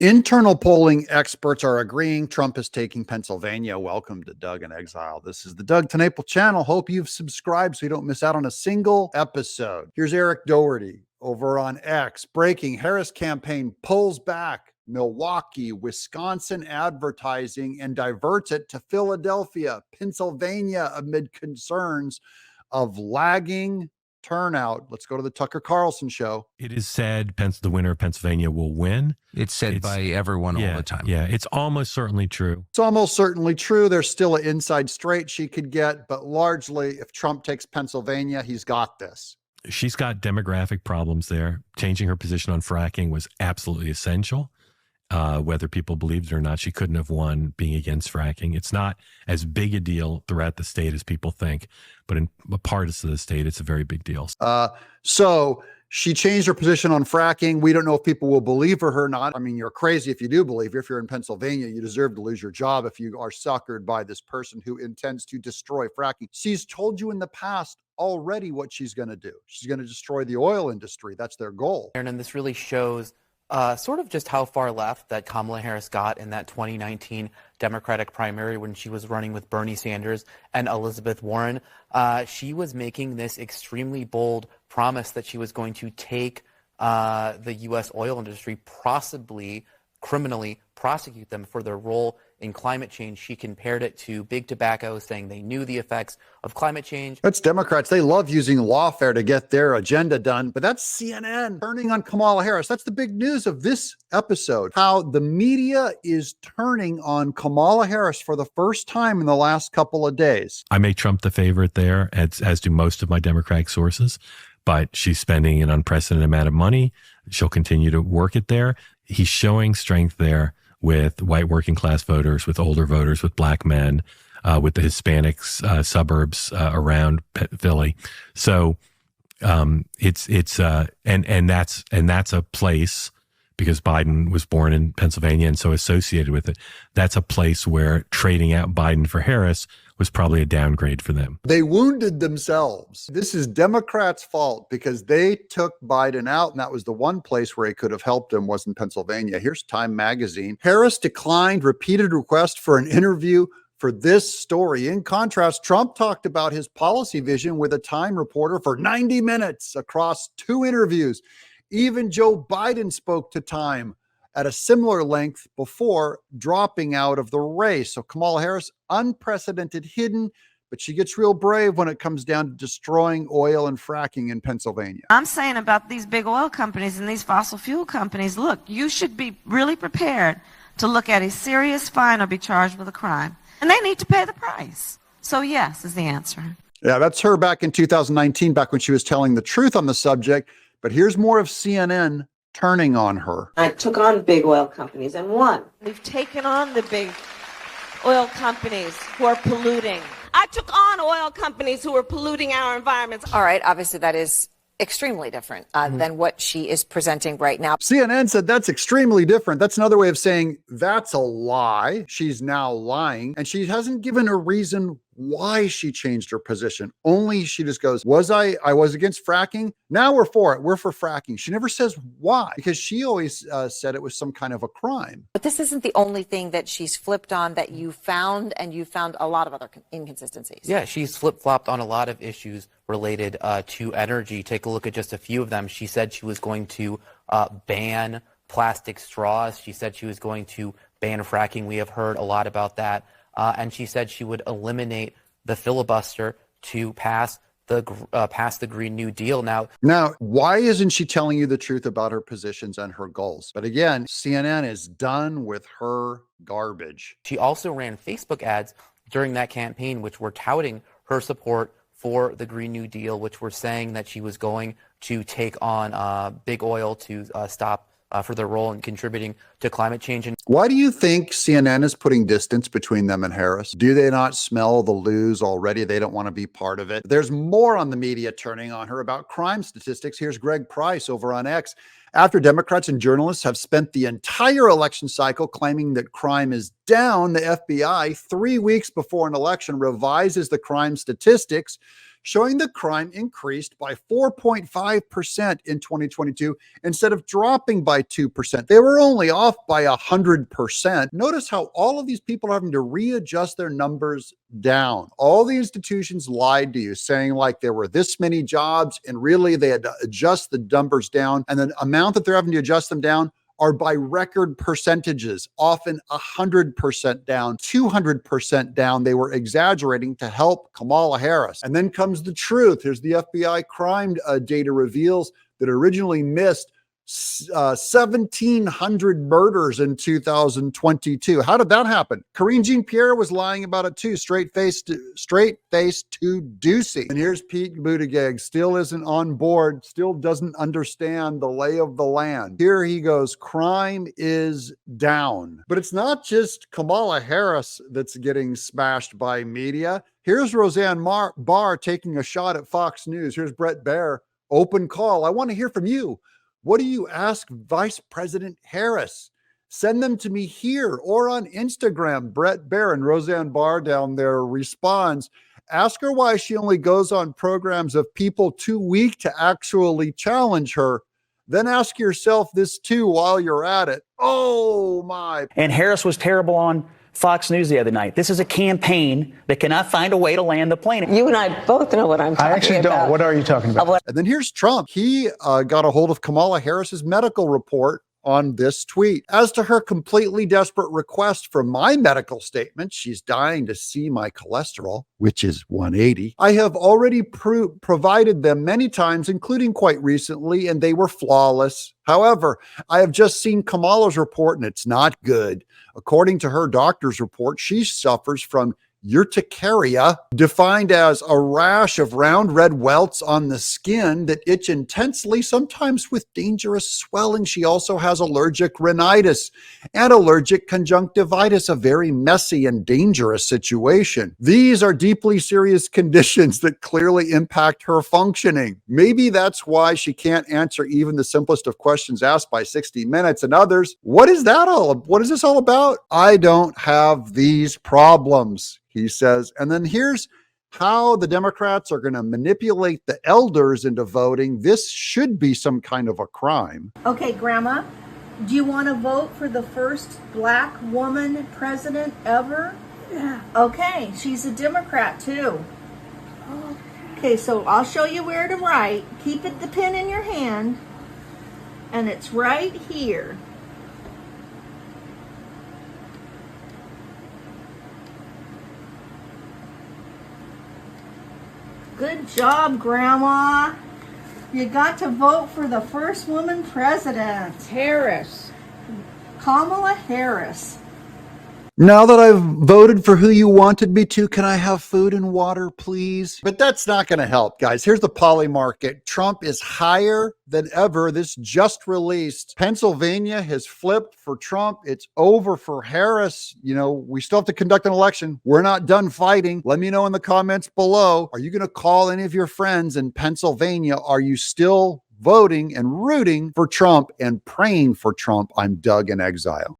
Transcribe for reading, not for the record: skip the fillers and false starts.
Internal polling experts are agreeing Trump is taking Pennsylvania. Welcome to Doug in Exile. This is the Doug TenNapel channel. Hope you've subscribed so you don't miss out on a single episode. Here's Eric Doherty over on X. Breaking: Harris campaign pulls back Milwaukee, Wisconsin advertising and diverts it to Philadelphia, Pennsylvania amid concerns of lagging turnout. Let's go to the Tucker Carlson show. It is said the winner of Pennsylvania will win. It's said by everyone all the time. Yeah, it's almost certainly true. It's almost certainly true. There's still an inside straight she could get, but largely, if Trump takes Pennsylvania, he's got this. She's got demographic problems there. Changing her position on fracking was absolutely essential. Whether people believed it or not, she couldn't have won being against fracking. It's not as big a deal throughout the state as people think, but in parts of the state, it's a very big deal. So she changed her position on fracking. We don't know if people will believe her or not. I mean, you're crazy if you do believe her. If you're in Pennsylvania, you deserve to lose your job if you are suckered by this person who intends to destroy fracking. She's told you in the past already what she's going to do. She's going to destroy the oil industry. That's their goal. And this really shows sort of just how far left that Kamala Harris got in that 2019 Democratic primary when she was running with Bernie Sanders and Elizabeth Warren. She was making this extremely bold promise that she was going to take the U.S. oil industry, possibly criminally prosecute them for their role in climate change. She compared it to big tobacco, saying they knew the effects of climate change. That's Democrats. They love using lawfare to get their agenda done, but that's CNN turning on Kamala Harris. That's the big news of this episode, how the media is turning on Kamala Harris for the first time in the last couple of days. I make Trump the favorite there, as do most of my Democratic sources, but she's spending an unprecedented amount of money. She'll continue to work it there. He's showing strength there with white working class voters, with older voters, with black men, with the Hispanics suburbs around Philly. So that's a place, because Biden was born in Pennsylvania and so associated with it. That's a place where trading out Biden for Harris was probably a downgrade for them. They wounded themselves. This is Democrats' fault because they took Biden out, and that was the one place where he could have helped him, was in Pennsylvania. Here's Time magazine. Harris declined repeated requests for an interview for this story. In contrast, Trump talked about his policy vision with a Time reporter for 90 minutes across 2 interviews. Even Joe Biden spoke to Time at a similar length before dropping out of the race. So Kamala Harris, unprecedented hidden, but she gets real brave when it comes down to destroying oil and fracking in Pennsylvania. I'm saying about these big oil companies and these fossil fuel companies, look, you should be really prepared to look at a serious fine or be charged with a crime. And they need to pay the price. So yes is the answer. Yeah, that's her back in 2019, back when she was telling the truth on the subject. But here's more of CNN turning on her. I took on big oil companies and won. We've taken on the big oil companies who are polluting. I took on oil companies who are polluting our environments. All right, obviously that is extremely different than what she is presenting right now. CNN said that's extremely different. That's another way of saying that's a lie. She's now lying, and she hasn't given a reason why she changed her position. Only she just goes, I was against fracking. Now we're for it. We're for fracking. She never says why, because she always said it was some kind of a crime. But this isn't the only thing that she's flipped on that you found, and you found a lot of other inconsistencies. Yeah, she's flip-flopped on a lot of issues related to energy. Take a look at just a few of them. She said she was going to ban plastic straws. She said she was going to ban fracking. We have heard a lot about that. And she said she would eliminate the filibuster to pass the Green New Deal. Now, why isn't she telling you the truth about her positions and her goals? But again, CNN is done with her garbage. She also ran Facebook ads during that campaign, which were touting her support for the Green New Deal, which were saying that she was going to take on big oil to stop for their role in contributing to climate change. And why do you think CNN is putting distance between them and Harris? Do they not smell the lose already? They don't want to be part of it. There's more on the media turning on her about crime statistics. Here's Greg Price over on X. After Democrats and journalists have spent the entire election cycle claiming that crime is down, the FBI, 3 weeks before an election, revises the crime statistics showing the crime increased by 4.5% in 2022 instead of dropping by 2%. They were only off by 100%. Notice how all of these people are having to readjust their numbers down. All the institutions lied to you, saying like there were this many jobs, and really they had to adjust the numbers down, and the amount that they're having to adjust them down are by record percentages, often 100% down, 200% down. They were exaggerating to help Kamala Harris. And then comes the truth. Here's the FBI crime data reveals that originally missed 1,700 murders in 2022. How did that happen? Karine Jean-Pierre was lying about it too. Straight-faced to Ducey. And here's Pete Buttigieg, still isn't on board, still doesn't understand the lay of the land. Here he goes, crime is down. But it's not just Kamala Harris that's getting smashed by media. Here's Roseanne Barr taking a shot at Fox News. Here's Brett Baier, open call. I want to hear from you. What do you ask Vice President Harris? Send them to me here or on Instagram. Brett Baier and Roseanne Barr down there responds. Ask her why she only goes on programs of people too weak to actually challenge her. Then ask yourself this too while you're at it. Oh my. And Harris was terrible on Fox News the other night. This is a campaign that cannot find a way to land the plane. You and I both know what I'm talking about. I actually don't. What are you talking about? And then here's Trump. He got a hold of Kamala Harris's medical report on this tweet. As to her completely desperate request for my medical statement, she's dying to see my cholesterol, which is 180. I have already provided them many times, including quite recently, and they were flawless. However, I have just seen Kamala's report and it's not good. According to her doctor's report, she suffers from urticaria, defined as a rash of round red welts on the skin that itch intensely, sometimes with dangerous swelling. She also has allergic rhinitis and allergic conjunctivitis, a very messy and dangerous situation. These are deeply serious conditions that clearly impact her functioning. Maybe that's why she can't answer even the simplest of questions asked by 60 Minutes and others. What is this all about? I don't have these problems, he says. And then here's how the Democrats are going to manipulate the elders into voting. This should be some kind of a crime. Okay, Grandma, do you want to vote for the first black woman president ever? Yeah. Okay, she's a Democrat too. Okay, so I'll show you where to write. Keep the pen in your hand, and it's right here. Good job, Grandma. You got to vote for the first woman president. Harris. Kamala Harris. Now that I've voted for who you wanted me to, can I have food and water, please? But that's not going to help, guys. Here's the poly market. Trump is higher than ever. This just released. Pennsylvania has flipped for Trump. It's over for Harris. You know, we still have to conduct an election. We're not done fighting. Let me know in the comments below. Are you going to call any of your friends in Pennsylvania? Are you still voting and rooting for Trump and praying for Trump? I'm Doug in Exile.